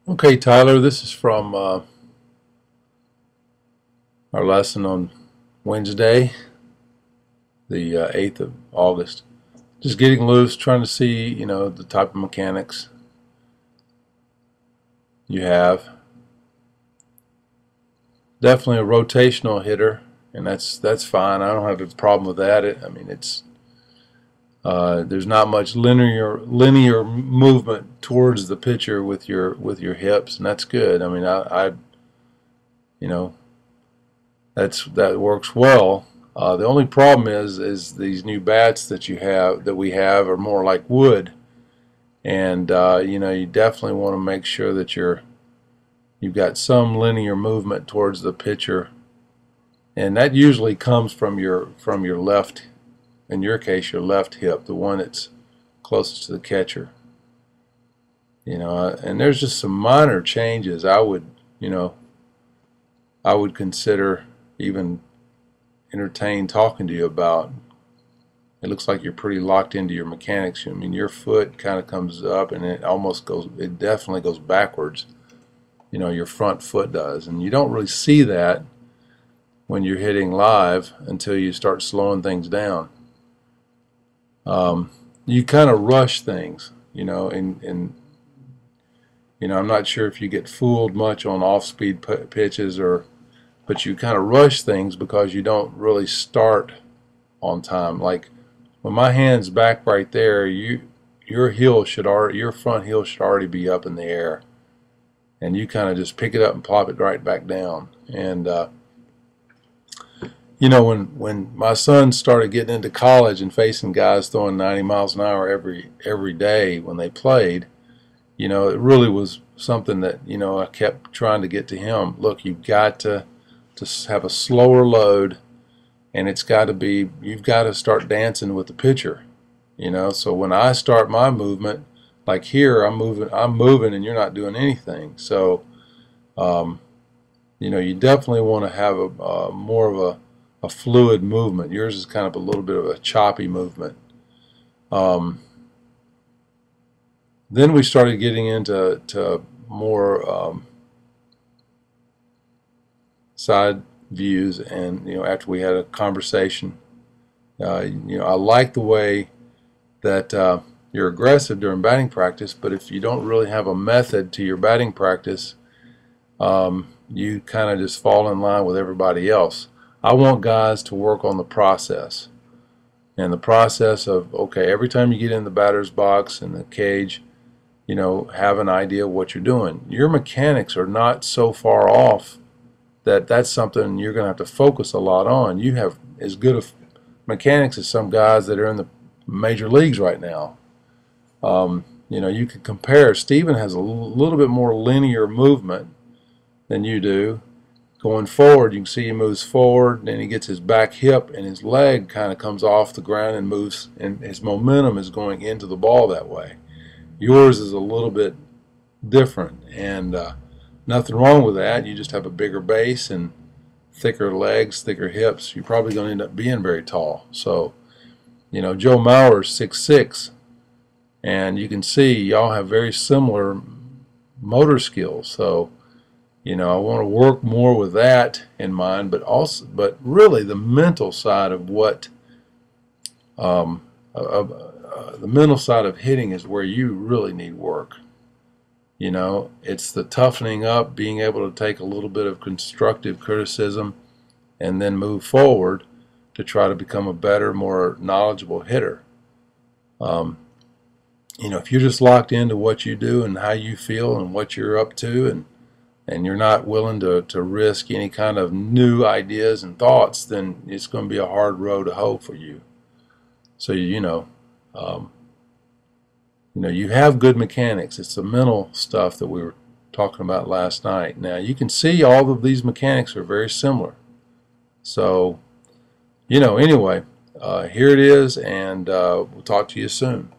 Okay, Tyler, this is from our lesson on Wednesday, the 8th of August. Just getting loose, trying to see, the type of mechanics you have. Definitely a rotational hitter, and that's fine. I don't have a problem with that. There's not much linear movement towards the pitcher with your hips, and that's good. You know, that works well. The only problem is these new bats that we have are more like wood, and you definitely want to make sure that you've got some linear movement towards the pitcher, and that usually comes from your left. In your case, your left hip, the one that's closest to the catcher. And there's just some minor changes I would consider even entertain talking to you about. It looks like you're pretty locked into your mechanics. Your foot kind of comes up and it definitely goes backwards. Your front foot does. And you don't really see that when you're hitting live until you start slowing things down. You kind of rush things, and I'm not sure if you get fooled much on off-speed pitches but you kind of rush things because you don't really start on time. Like when my hand's back right there, your front heel should already be up in the air, and you kind of just pick it up and plop it right back down. And when my son started getting into college and facing guys throwing 90 miles an hour every day when they played, it really was something that I kept trying to get to him. Look, you've got to have a slower load, and you've got to start dancing with the pitcher. So when I start my movement, like here, I'm moving, and you're not doing anything. So you definitely want to have a more of a fluid movement. Yours is kind of a little bit of a choppy movement. Then we started getting into more side views, and after we had a conversation, I like the way that you're aggressive during batting practice, but if you don't really have a method to your batting practice, you kind of just fall in line with everybody else. I want guys to work on the process, and the process of, okay, every time you get in the batter's box and the cage, have an idea of what you're doing. Your mechanics are not so far off that's something you're going to have to focus a lot on. You have as good of mechanics as some guys that are in the major leagues right now. You could compare. Steven has a little bit more linear movement than you do. Going forward, you can see he moves forward, then he gets his back hip, and his leg kind of comes off the ground and moves, and his momentum is going into the ball that way. Yours is a little bit different, and nothing wrong with that. You just have a bigger base and thicker legs, thicker hips. You're probably going to end up being very tall. So, Joe Mauer's 6'6", and you can see y'all have very similar motor skills. So, I want to work more with that in mind, but really the mental side of the mental side of hitting is where you really need work. It's the toughening up, being able to take a little bit of constructive criticism and then move forward to try to become a better, more knowledgeable hitter. If you're just locked into what you do and how you feel and what you're up to, and you're not willing to risk any kind of new ideas and thoughts, then it's going to be a hard road to hoe for you. So you have good mechanics. It's the mental stuff that we were talking about last night. Now you can see all of these mechanics are very similar. So anyway, here it is, and we'll talk to you soon.